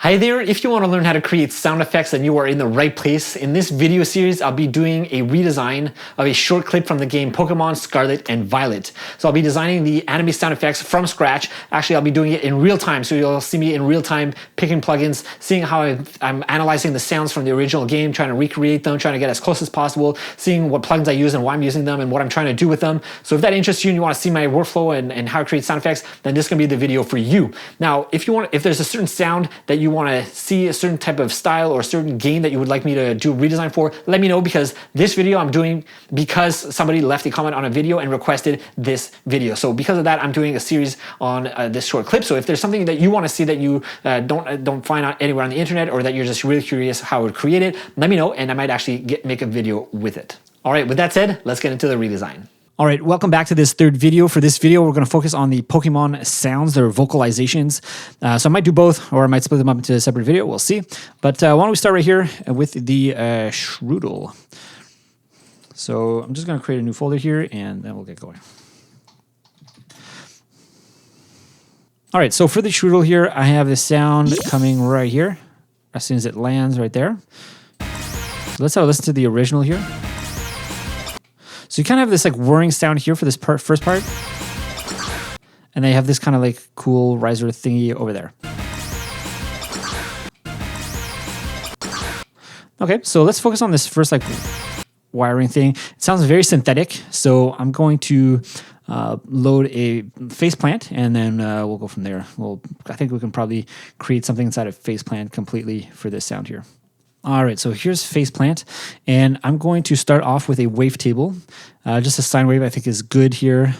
Hi there, if you want to learn how to create sound effects, then you are in the right place. In this video series, I'll be doing a redesign of a short clip from the game Pokemon Scarlet and Violet. So I'll be designing the anime sound effects from scratch. Actually, I'll be doing it in real time, so you'll see me in real time picking plugins, seeing how I'm analyzing the sounds from the original game, trying to recreate them, trying to get as close as possible, seeing what plugins I use and why I'm using them and what I'm trying to do with them. So if that interests you and you want to see my workflow and how to create sound effects, then this is going to be the video for you. Now, if there's a certain sound that you want to see, a certain type of style or a certain game that you would like me to do a redesign for, let me know, because this video I'm doing because somebody left a comment on a video and requested this video. So because of that, I'm doing a series on this short clip. So if there's something that you want to see that you don't find out anywhere on the internet, or that you're just really curious how I would create it, let me know and I might actually make a video with it. All right, with that said, let's get into the redesign. All right, welcome back to this third video. For this video, we're going to focus on the Pokemon sounds, their vocalizations. So I might do both, or I might split them up into a separate video. We'll see. But why don't we start right here with the Shroodle. So I'm just going to create a new folder here, and then we'll get going. All right, so for the Shroodle here, I have the sound coming right here as soon as it lands right there. So let's have a listen to the original here. So you kind of have this like whirring sound here for this first part. And then you have this kind of like cool riser thingy over there. Okay, so let's focus on this first like wiring thing. It sounds very synthetic. So I'm going to load a faceplant, and then we'll go from there. I think we can probably create something inside of faceplant completely for this sound here. All right, so here's faceplant, and I'm going to start off with a wavetable. Just a sine wave I think is good here.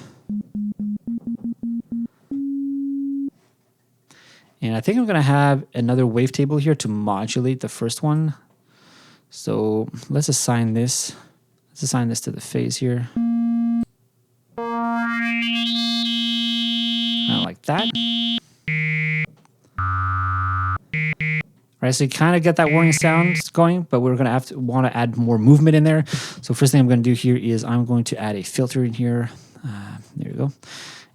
And I think I'm gonna have another wavetable here to modulate the first one. So let's assign this. Let's assign this to the phase here. I like that. Right, so you kind of get that whirring sound going, but we're going to want to add more movement in there. So first thing I'm going to do here is I'm going to add a filter in here. There we go.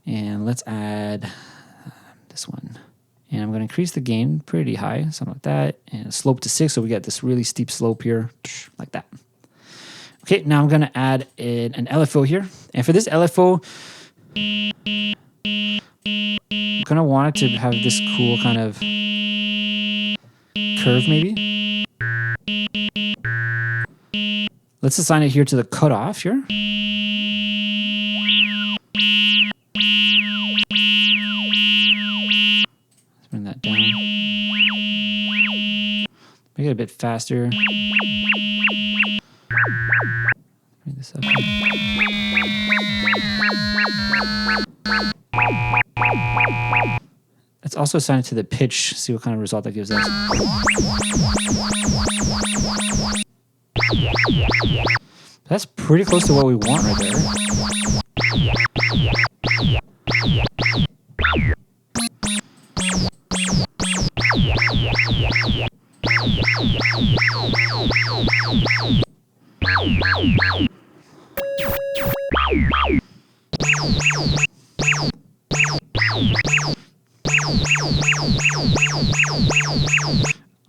And let's add this one. And I'm going to increase the gain pretty high, something like that, and slope to 6, so we get this really steep slope here, like that. Okay, now I'm going to add an LFO here. And for this LFO, I'm going to want it to have this cool kind of curve maybe. Let's assign it here to the cutoff here. Let's bring that down. Make it a bit faster. Bring this up. Let's also assign it to the pitch, see what kind of result that gives us. That's pretty close to what we want right there.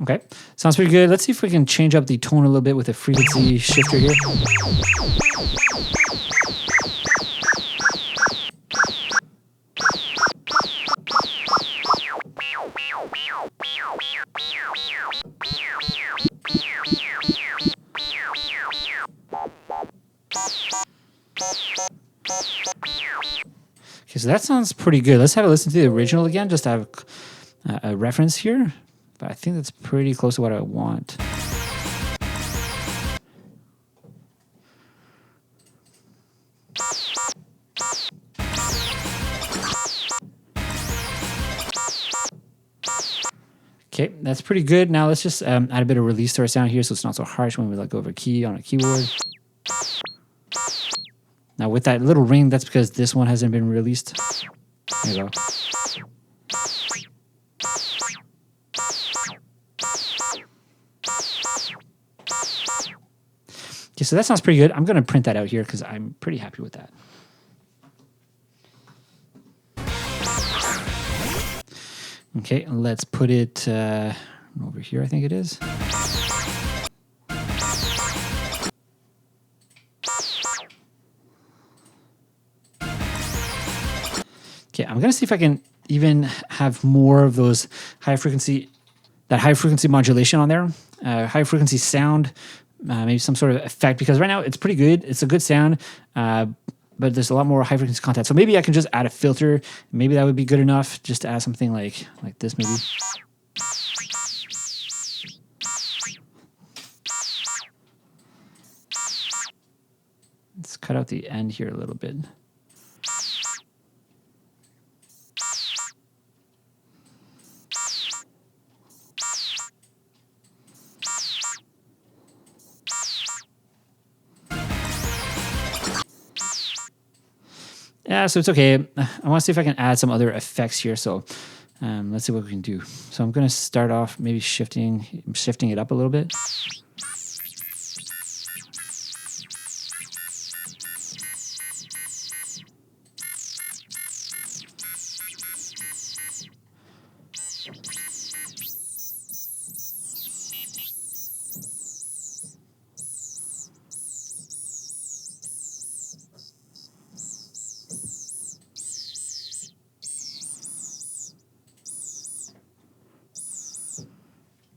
Okay, sounds pretty good. Let's see if we can change up the tone a little bit with a frequency shifter here. Okay, so that sounds pretty good. Let's have a listen to the original again, just to have a reference here. But I think that's pretty close to what I want. Okay, that's pretty good. Now let's just add a bit of release to our sound here so it's not so harsh when we let go of a key on a keyboard. Now with that little ring, that's because this one hasn't been released. There you go. Okay, so that sounds pretty good. I'm going to print that out here because I'm pretty happy with that. Okay, let's put it over here, I think it is. Okay, I'm gonna see if I can even have more of those high frequency modulation on there. High frequency sound, maybe some sort of effect, because right now it's pretty good. It's a good sound, but there's a lot more high frequency content. So maybe I can just add a filter. Maybe that would be good enough, just to add something like this maybe. Let's cut out the end here a little bit. Yeah, so it's okay. I want to see if I can add some other effects here. So let's see what we can do. So I'm going to start off maybe shifting it up a little bit.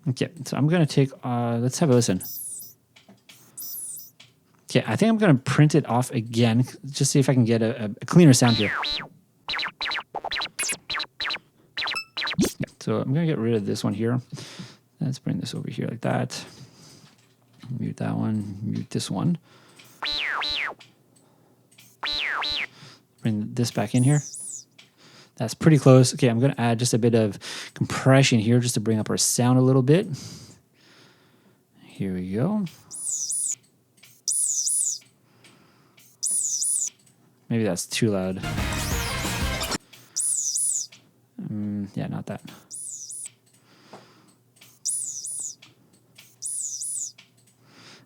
Okay, so I'm going to take, let's have a listen. Okay, I think I'm going to print it off again, just see if I can get a cleaner sound here. Yeah, so I'm going to get rid of this one here. Let's bring this over here like that. Mute that one, mute this one. Bring this back in here. That's pretty close. Okay, I'm going to add just a bit of compression here just to bring up our sound a little bit. Here we go. Maybe that's too loud. Yeah, not that.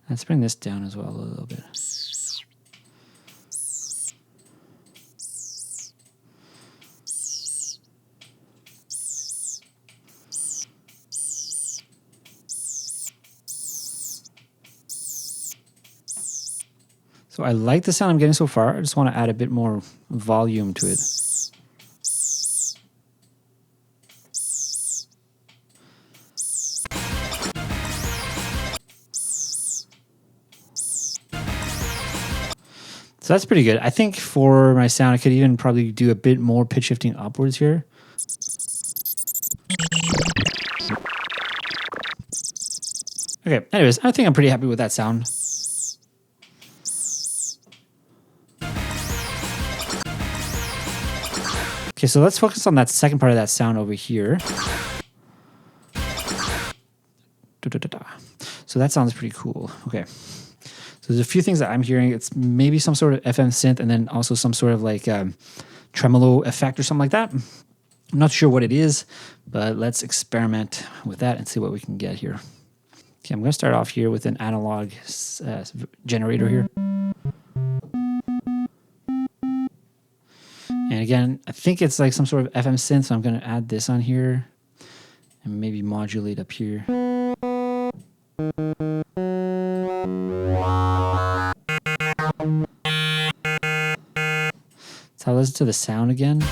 Let's bring this down as well a little bit. So I like the sound I'm getting so far. I just want to add a bit more volume to it. So that's pretty good. I think for my sound, I could even probably do a bit more pitch shifting upwards here. Okay, anyways, I think I'm pretty happy with that sound. Okay, so let's focus on that second part of that sound over here. So that sounds pretty cool. Okay. So there's a few things that I'm hearing. It's maybe some sort of FM synth and then also some sort of like tremolo effect or something like that. I'm not sure what it is, but let's experiment with that and see what we can get here. Okay, I'm going to start off here with an analog generator here. And again, I think it's like some sort of FM synth, so I'm going to add this on here and maybe modulate up here. So I'll listen to the sound again.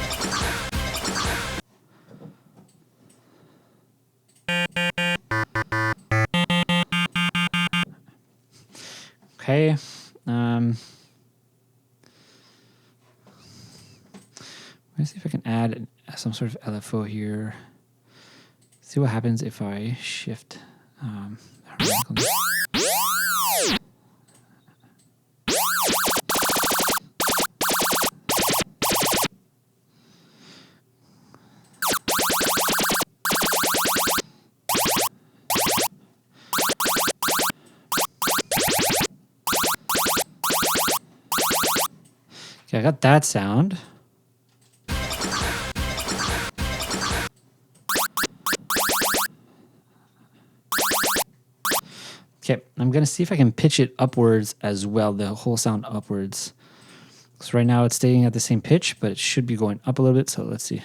Okay. Let's see if I can add some sort of LFO here. See what happens if I shift. Okay, I got that sound. Okay, I'm going to see if I can pitch it upwards as well, the whole sound upwards. So right now it's staying at the same pitch, but it should be going up a little bit, so let's see.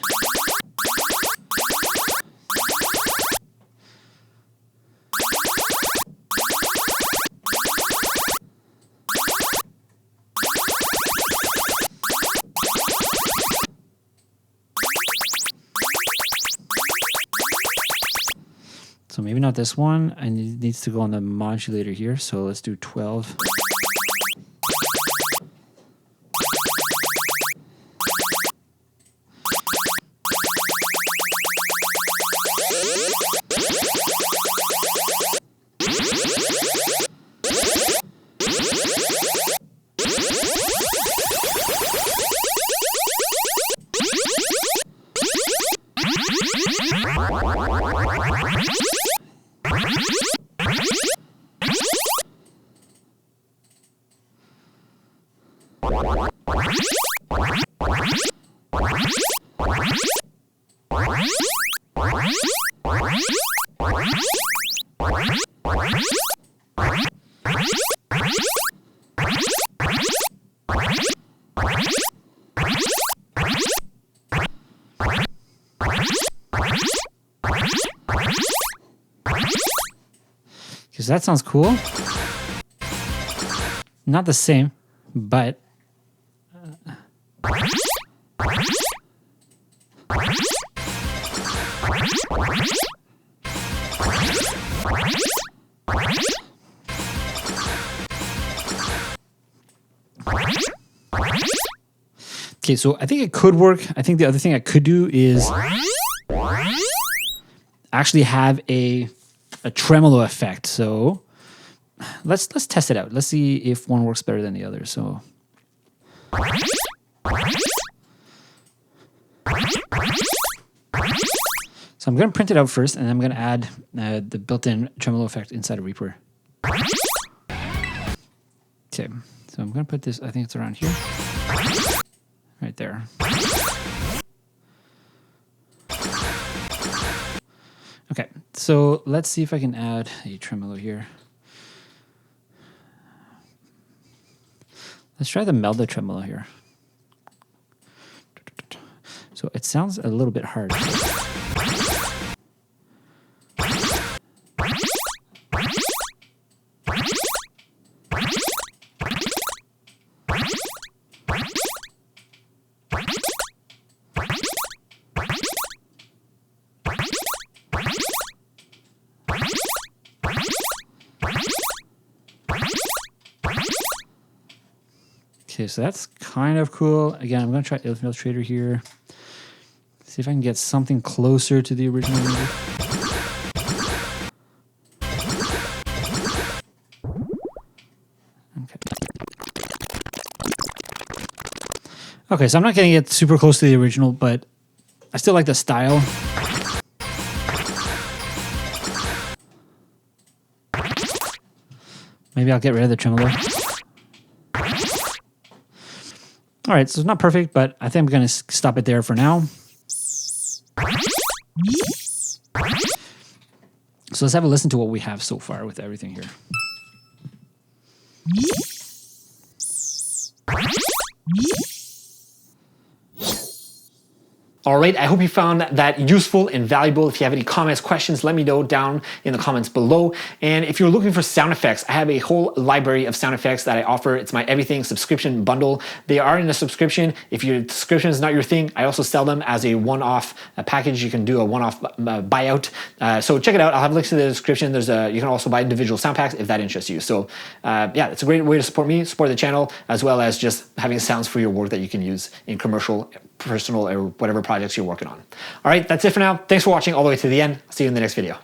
So maybe not this one, and it needs to go on the modulator here. So let's do 12. Because that sounds cool. Not the same, but okay, so I think it could work. I think the other thing I could do is actually have a tremolo effect. So let's test it out. Let's see if one works better than the other. So I'm going to print it out first, and I'm going to add the built-in tremolo effect inside of Reaper. Okay, so I'm going to put this, I think it's around here. Right there. Okay, so let's see if I can add a tremolo here. Let's try the Melda tremolo here. So it sounds a little bit hard. Okay, so that's kind of cool. Again, I'm going to try Illustrator here. See if I can get something closer to the original movie. Okay, so I'm not getting it super close to the original, but I still like the style. Maybe I'll get rid of the tremolo. All right, so it's not perfect, but I think I'm going to stop it there for now. So let's have a listen to what we have so far with everything here. All right, I hope you found that useful and valuable. If you have any comments, questions, let me know down in the comments below. And if you're looking for sound effects, I have a whole library of sound effects that I offer. It's my everything subscription bundle. They are in a subscription. If your subscription is not your thing, I also sell them as a one-off package. You can do a one-off buyout. So check it out. I'll have links in the description. You can also buy individual sound packs if that interests you. So yeah, it's a great way to support me, support the channel, as well as just having sounds for your work that you can use in commercial, personal, or whatever projects you're working on. All right, that's it for now. Thanks for watching all the way to the end. I'll see you in the next video.